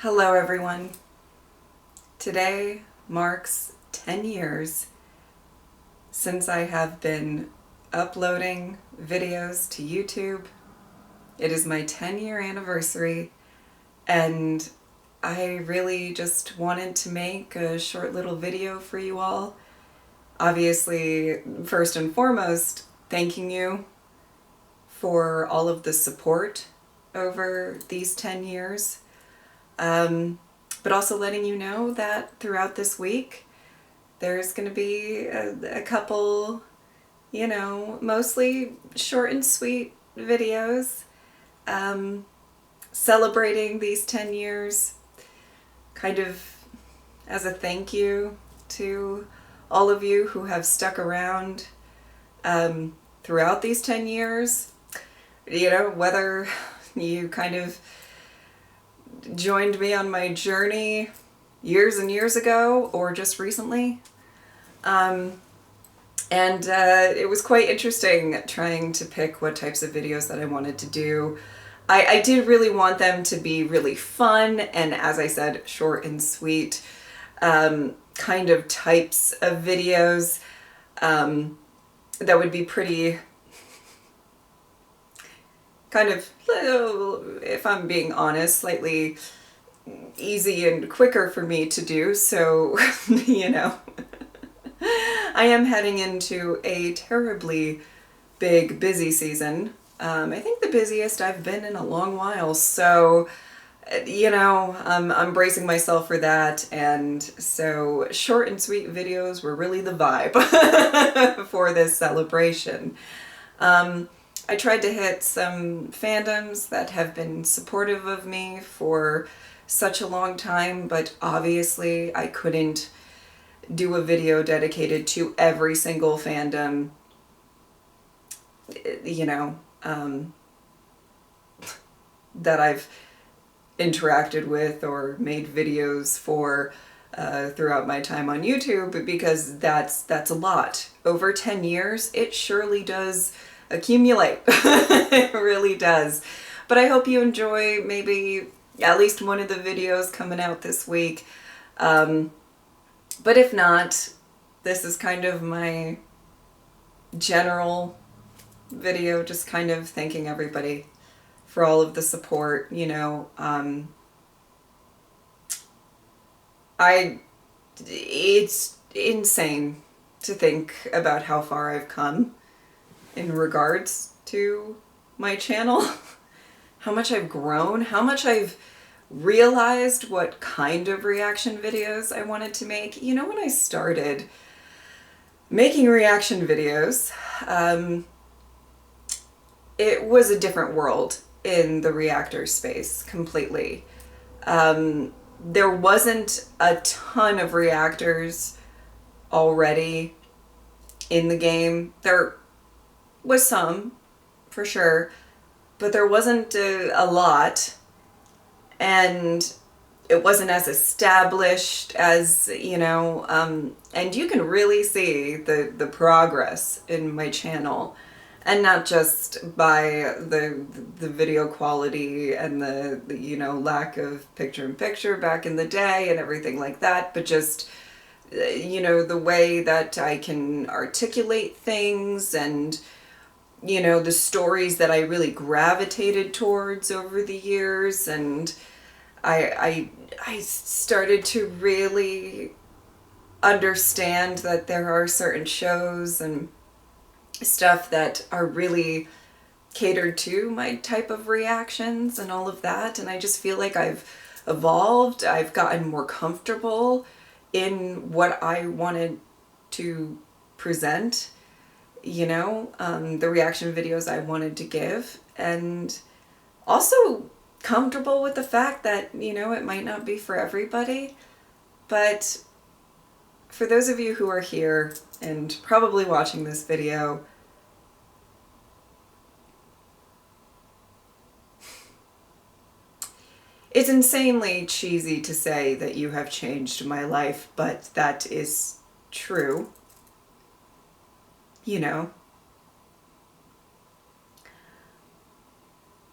Hello everyone. Today marks 10 years since I have been uploading videos to YouTube. It is my 10-year anniversary and I really just wanted to make a short little video for you all. Obviously, first and foremost, thanking you for all of the support over these 10 years. But also letting you know that throughout this week, there's going to be a couple, mostly short and sweet videos celebrating these 10 years, kind of as a thank you to all of you who have stuck around throughout these 10 years. Whether you kind of joined me on my journey years and years ago or just recently. It was quite interesting trying to pick what types of videos that I wanted to do. I did really want them to be really fun and, as I said, short and sweet kind of types of videos that would be pretty kind of, if I'm being honest, slightly easy and quicker for me to do. So, I am heading into a terribly big, busy season. I think the busiest I've been in a long while. So, I'm bracing myself for that. And so short and sweet videos were really the vibe for this celebration. I tried to hit some fandoms that have been supportive of me for such a long time, but obviously I couldn't do a video dedicated to every single fandom, that I've interacted with or made videos for throughout my time on YouTube, because that's a lot. Over 10 years, it surely does accumulate. It really does. But I hope you enjoy maybe at least one of the videos coming out this week. But if not, this is kind of my general video, just kind of thanking everybody for all of the support. It's insane to think about how far I've come in regards to my channel, how much I've grown, how much I've realized what kind of reaction videos I wanted to make. When I started making reaction videos, it was a different world in the reactor space completely. There wasn't a ton of reactors already in the game. There was some, for sure, but there wasn't a lot, and it wasn't as established as, and you can really see the progress in my channel, and not just by the video quality and the lack of picture-in-picture back in the day and everything like that, but just the way that I can articulate things, and the stories that I really gravitated towards over the years. And I started to really understand that there are certain shows and stuff that are really catered to my type of reactions and all of that. And I just feel like I've evolved. I've gotten more comfortable in what I wanted to present, the reaction videos I wanted to give, and also comfortable with the fact that, it might not be for everybody. But for those of you who are here and probably watching this video, it's insanely cheesy to say that you have changed my life, but that is true.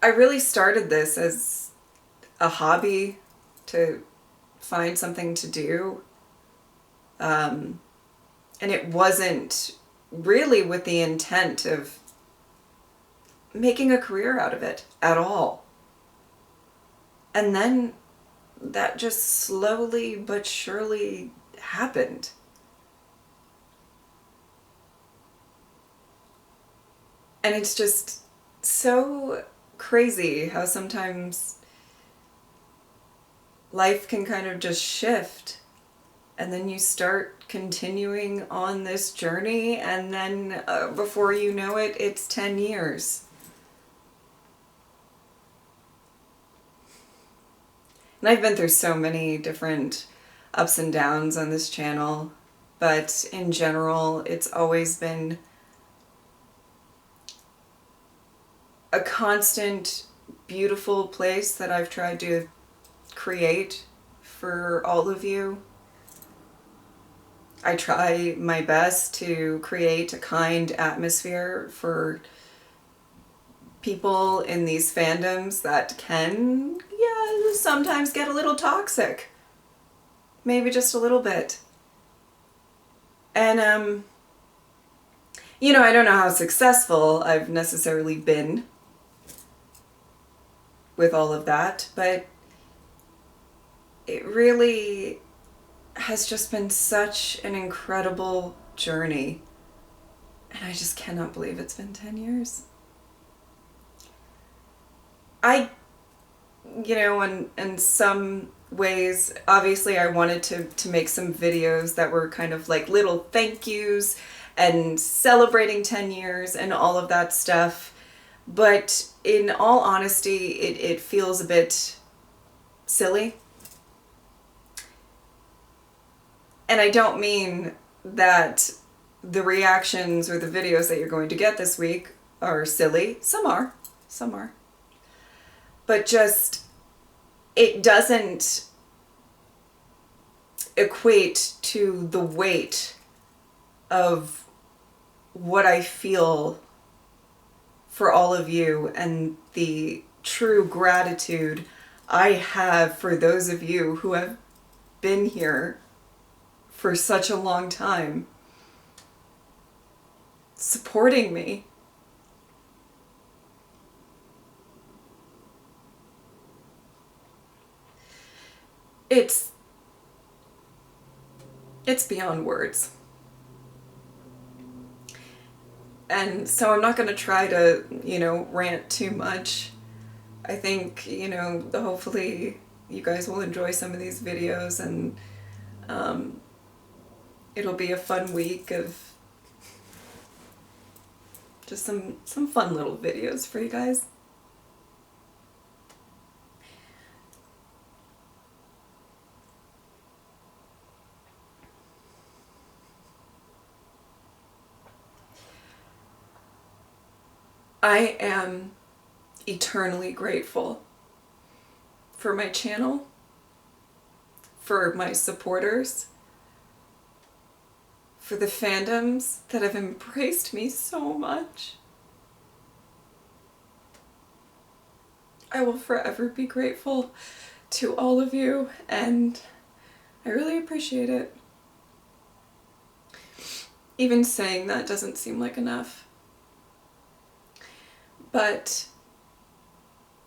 I really started this as a hobby to find something to do. And it wasn't really with the intent of making a career out of it at all. And then that just slowly but surely happened. And it's just so crazy how sometimes life can kind of just shift, and then you start continuing on this journey, and then before you know it, it's 10 years. And I've been through so many different ups and downs on this channel, but in general, it's always been a constant, beautiful place that I've tried to create for all of you. I try my best to create a kind atmosphere for people in these fandoms that can, sometimes get a little toxic. Maybe just a little bit. And, I don't know how successful I've necessarily been with all of that, but it really has just been such an incredible journey. And I just cannot believe it's been 10 years. In some ways, obviously I wanted to make some videos that were kind of like little thank yous and celebrating 10 years and all of that stuff. But in all honesty, it feels a bit silly. And I don't mean that the reactions or the videos that you're going to get this week are silly. Some are. But just, it doesn't equate to the weight of what I feel for all of you and the true gratitude I have for those of you who have been here for such a long time, supporting me. It's beyond words. And so I'm not going to try to, rant too much. I think, hopefully you guys will enjoy some of these videos, and it'll be a fun week of just some fun little videos for you guys. I am eternally grateful for my channel, for my supporters, for the fandoms that have embraced me so much. I will forever be grateful to all of you, and I really appreciate it. Even saying that doesn't seem like enough. But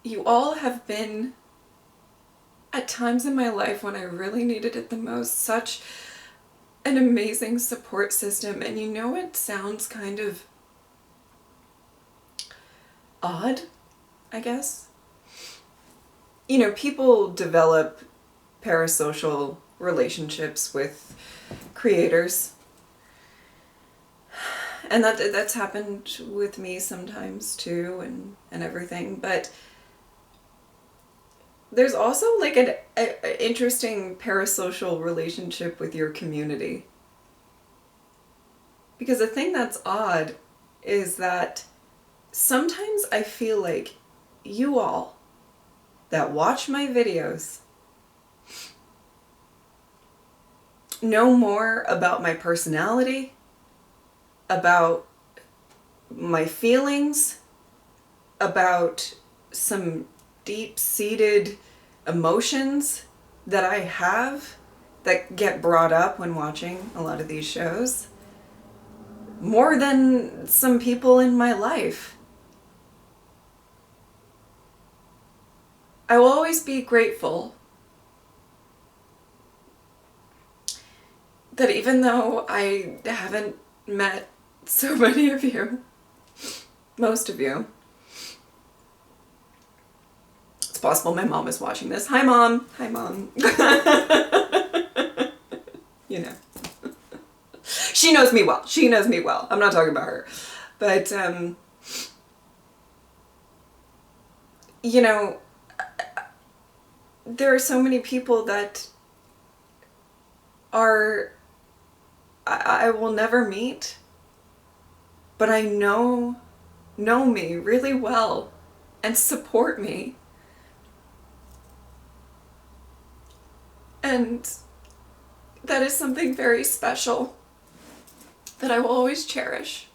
you all have been, at times in my life when I really needed it the most, such an amazing support system. And it sounds kind of odd, I guess. People develop parasocial relationships with creators. And that's happened with me sometimes too, and everything. But there's also like an interesting parasocial relationship with your community. Because the thing that's odd is that sometimes I feel like you all that watch my videos know more about my personality, about my feelings, about some deep-seated emotions that I have that get brought up when watching a lot of these shows, more than some people in my life. I will always be grateful that even though I haven't met so many of you, most of you, it's possible my mom is watching this. Hi, Mom. Hi, Mom. You know. She knows me well. She knows me well. I'm not talking about her. But, you know, there are so many people that I will never meet, but I know me really well and support me. And that is something very special that I will always cherish.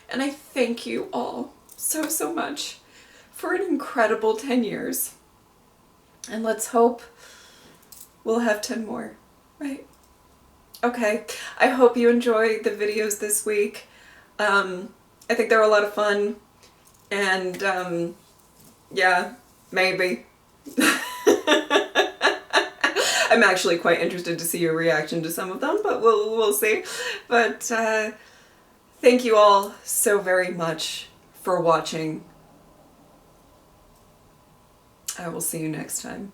And I thank you all so, so much for an incredible 10 years. And let's hope we'll have 10 more, right? Okay, I hope you enjoy the videos this week. I think they're a lot of fun. And yeah, maybe. I'm actually quite interested to see your reaction to some of them, but we'll see. But thank you all so very much for watching. I will see you next time.